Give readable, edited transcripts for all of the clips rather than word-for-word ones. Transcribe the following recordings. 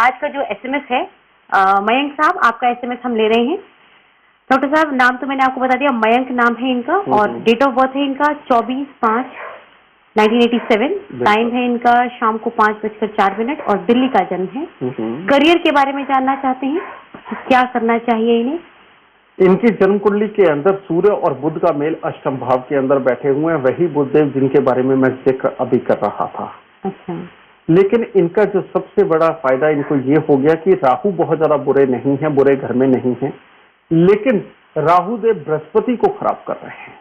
आज का जो एसएमएस है, मयंक साहब आपका एसएमएस हम ले रहे हैं। डॉक्टर साहब नाम तो मैंने आपको बता दिया, मयंक नाम है इनका और डेट ऑफ बर्थ है इनका 24/5/1987। टाइम है इनका शाम को 5:04 और दिल्ली का जन्म है। करियर के बारे में जानना चाहते हैं कि क्या करना चाहिए इन्हें। इनकी जन्म कुंडली के अंदर सूर्य और बुध का मेल अष्टम भाव के अंदर बैठे हुए हैं, वही बुधदेव जिनके बारे में मैं जिक्र अभी कर रहा था। अच्छा। लेकिन इनका जो सबसे बड़ा फायदा इनको ये हो गया कि राहु बहुत ज्यादा बुरे नहीं है, बुरे घर में नहीं है, लेकिन राहु देव बृहस्पति को खराब कर रहे हैं।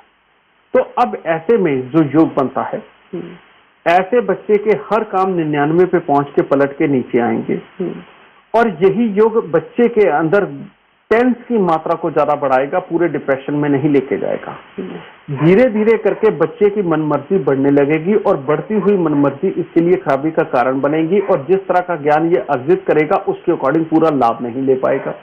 तो अब ऐसे में जो योग बनता है, ऐसे बच्चे के हर काम 99 पे पहुंच के पलट के नीचे आएंगे और यही योग बच्चे के अंदर टेंस की मात्रा को ज्यादा बढ़ाएगा, पूरे डिप्रेशन में नहीं लेके जाएगा। धीरे धीरे करके बच्चे की मनमर्जी बढ़ने लगेगी और बढ़ती हुई मनमर्जी इसके लिए खराबी का कारण बनेगी और जिस तरह का ज्ञान ये अर्जित करेगा उसके अकॉर्डिंग पूरा लाभ नहीं ले पाएगा।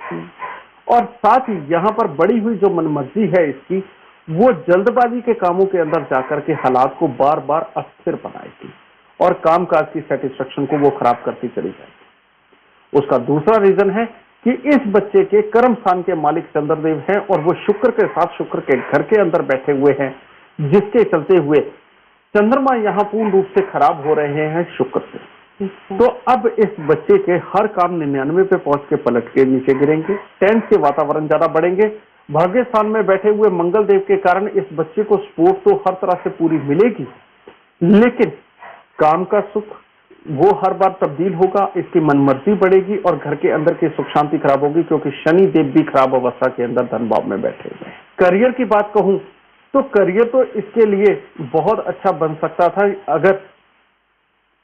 और साथ ही यहाँ पर बढ़ी हुई जो मनमर्जी है इसकी, वो जल्दबाजी के कामों के अंदर जाकर के हालात को बार बार अस्थिर बनाएगी और कामकाज की सेटिस्फेक्शन को वो खराब करती चली जाएगी। उसका दूसरा रीजन है कि इस बच्चे के कर्म स्थान के मालिक चंद्रदेव हैं और वो शुक्र के साथ शुक्र के घर के अंदर बैठे हुए हैं, जिसके चलते हुए चंद्रमा यहाँ पूर्ण रूप से खराब हो रहे हैं शुक्र से। तो अब इस बच्चे के हर काम 99 पे पहुंच के पलट के नीचे गिरेंगे, टेंस के वातावरण ज्यादा बढ़ेंगे। भाग्य स्थान में बैठे हुए मंगल देव के कारण इस बच्चे को सपोर्ट तो हर तरह से पूरी मिलेगी, लेकिन काम का सुख वो हर बार तब्दील होगा, इसकी मनमर्जी बढ़ेगी और घर के अंदर की सुख शांति खराब होगी, क्योंकि शनि देव भी खराब अवस्था के अंदर धन भाव में बैठे हुए हैं। करियर की बात कहूं तो करियर तो इसके लिए बहुत अच्छा बन सकता था अगर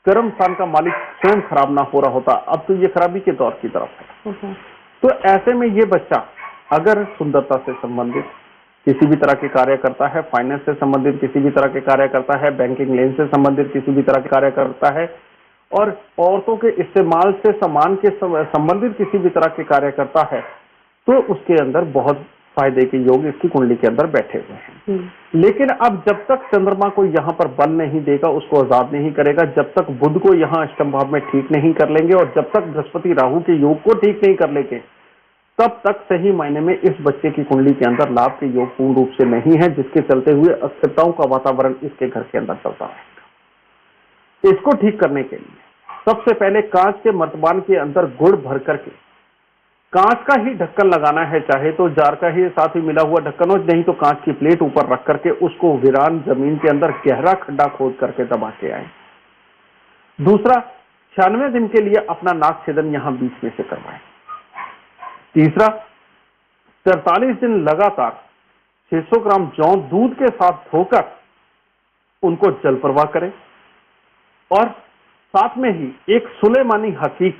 कर्म स्थान का मालिक स्वयं खराब ना हो रहा होता। अब तो ये खराबी के दौर की तरफ है। तो ऐसे में ये बच्चा अगर सुंदरता से संबंधित किसी भी तरह के कार्य करता है, फाइनेंस से संबंधित किसी भी तरह के कार्य करता है, बैंकिंग लेन से संबंधित किसी भी तरह के कार्य करता है और औरतों के इस्तेमाल से सामान के संबंधित किसी भी तरह के कार्य करता है, तो उसके अंदर बहुत फायदे के योग इसकी कुंडली के अंदर बैठे हुए हैं। लेकिन अब जब तक चंद्रमा को यहाँ पर बल नहीं देगा, उसको आजाद नहीं करेगा, जब तक बुध को यहाँ अष्टम भाव में ठीक नहीं कर लेंगे और जब तक बृहस्पति राहु के योग को ठीक नहीं कर लेंगे, तब तक सही मायने में इस बच्चे की कुंडली के अंदर लाभ के योग पूर्ण रूप से नहीं है, जिसके चलते हुए अस्थिरताओं का वातावरण इसके घर के अंदर चलता रहेगा। इसको ठीक करने के लिए सबसे पहले कांच के मर्तबान के अंदर गुड़ भर करके, कांच का ही ढक्कन लगाना है, चाहे तो जार का ही साथ ही मिला हुआ ढक्कन हो, नहीं तो कांच की प्लेट ऊपर रख करके उसको वीरान जमीन के अंदर गहरा खड्डा खोद करके दबा के आए। दूसरा, 96 दिन के लिए अपना नाक छेदन यहां बीच में से करवाएं। तीसरा, 43 दिन लगातार 600 ग्राम जौ दूध के साथ धोकर उनको जल प्रवाह करें और साथ में ही एक सुलेमानी हकीक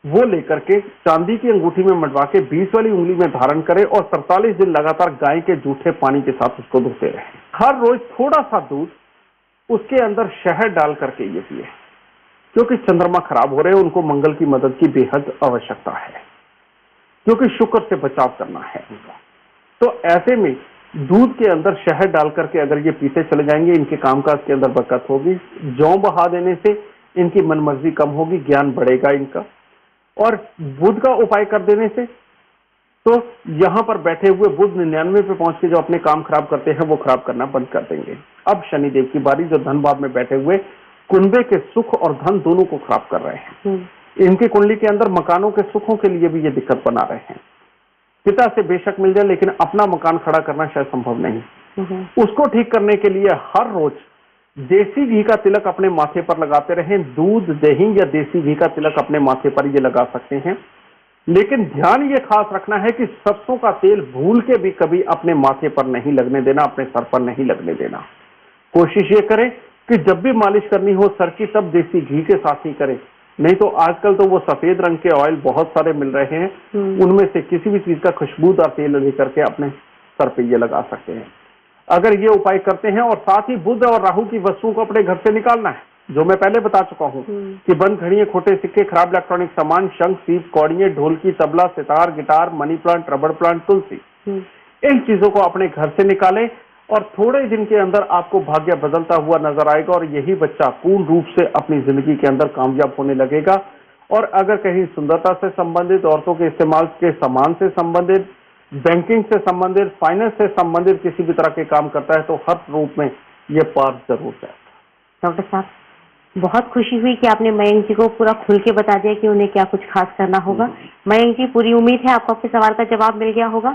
वो लेकर के चांदी की अंगूठी में मटवा के 20 वाली उंगली में धारण करें और 47 दिन लगातार गाय के जूठे पानी के साथ उसको धोते रहें। हर रोज थोड़ा सा दूध उसके अंदर शहद डाल करके ये पिए, क्योंकि चंद्रमा खराब हो रहे हैं, उनको मंगल की मदद की बेहद आवश्यकता है, क्योंकि शुक्र से बचाव करना है उनका। तो ऐसे में दूध के अंदर शहद डाल करके अगर ये पीते चले जाएंगे, इनके कामकाज के अंदर बरकत होगी। जौ बहा देने से इनकी मनमर्जी कम होगी, ज्ञान बढ़ेगा इनका। और बुध का उपाय कर देने से तो यहां पर बैठे हुए बुध 99 पे पहुंच के जो अपने काम खराब करते हैं वो खराब करना बंद कर देंगे। अब शनिदेव की बारी, जो धन भाव में बैठे हुए कुंबे के सुख और धन दोनों को खराब कर रहे हैं। इनकी कुंडली के अंदर मकानों के सुखों के लिए भी ये दिक्कत बना रहे हैं। पिता से बेशक मिल जाए, लेकिन अपना मकान खड़ा करना शायद संभव नहीं। उसको ठीक करने के लिए हर रोज देसी घी का तिलक अपने माथे पर लगाते रहें। दूध, दही या देसी घी का तिलक अपने माथे पर ये लगा सकते हैं, लेकिन ध्यान ये खास रखना है कि सरसों का तेल भूल के भी कभी अपने माथे पर नहीं लगने देना, अपने सर पर नहीं लगने देना। कोशिश ये करें कि जब भी मालिश करनी हो सर की, तब देसी घी के साथ ही करें, नहीं तो आजकल तो वो सफेद रंग के ऑयल बहुत सारे मिल रहे हैं, उनमें से किसी भी चीज का खुशबूदार तेल लेकर के अपने सर पे ये लगा सकते हैं। अगर ये उपाय करते हैं और साथ ही बुध और राहु की वस्तुओं को अपने घर से निकालना है, जो मैं पहले बता चुका हूं कि बंद घड़ियां, खोटे सिक्के, खराब इलेक्ट्रॉनिक सामान, शंख, सीप, कौड़ियां, ढोलकी, तबला, सितार, गिटार, मनी प्लांट, रबड़ प्लांट, तुलसी, इन चीजों को अपने घर से निकालें और थोड़े दिन के अंदर आपको भाग्य बदलता हुआ नजर आएगा और यही बच्चा पूर्ण रूप से अपनी जिंदगी के अंदर कामयाब होने लगेगा और अगर कहीं सुंदरता से संबंधित, औरतों के इस्तेमाल के सामान से संबंधित, बैंकिंग से संबंधित, फाइनेंस से संबंधित किसी भी तरह के काम करता है तो हर रूप में ये पार जरूर जाए। डॉक्टर साहब, बहुत खुशी हुई कि आपने मयंक जी को पूरा खुल के बता दिया कि उन्हें क्या कुछ खास करना होगा। मयंक जी, पूरी उम्मीद है आपको आपके सवाल का जवाब मिल गया होगा।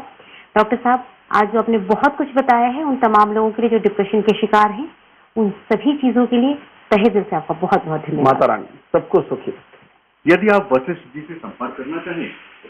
डॉक्टर साहब, आज जो आपने बहुत कुछ बताया है उन तमाम लोगों के लिए जो डिप्रेशन के शिकार हैं, उन सभी चीजों के लिए तहे दिल से आपका बहुत बहुत धन्यवाद। माता रानी सबको सुखी रखे। यदि आप वशिष्ठ जी से संपर्क करना चाहें तो